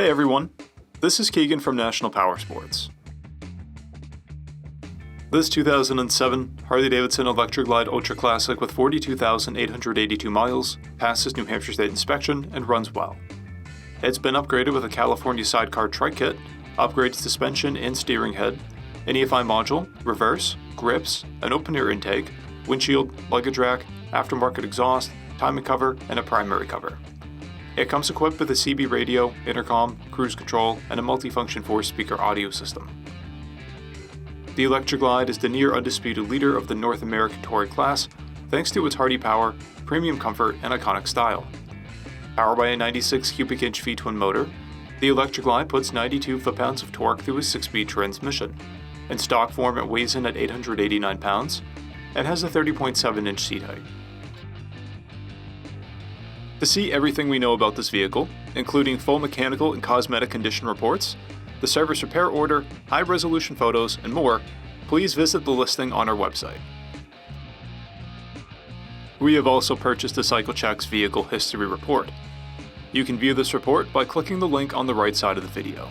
Hey everyone, this is Keegan from National Powersports. This 2007 Harley-Davidson Electra Glide Ultra Classic with 42,882 miles passes New Hampshire State inspection and runs well. It's been upgraded with a California sidecar TRIKE kit, upgraded suspension and steering head, an EFI module, reverse, grips, an open-air intake, windshield, luggage rack, aftermarket exhaust, timing cover, and a primary cover. It comes equipped with a CB radio, intercom, cruise control, and a multifunction 4-speaker audio system. The Electra Glide is the near undisputed leader of the North American touring class thanks to its hardy power, premium comfort, and iconic style. Powered by a 96 cubic inch V-twin motor, the Electra Glide puts 92 foot-pounds of torque through a 6-speed transmission. In stock form, it weighs in at 889 pounds and has a 30.7 inch seat height. To see everything we know about this vehicle, including full mechanical and cosmetic condition reports, the service repair order, high-resolution photos, and more, please visit the listing on our website. We have also purchased the CycleCheck's Vehicle History Report. You can view this report by clicking the link on the right side of the video.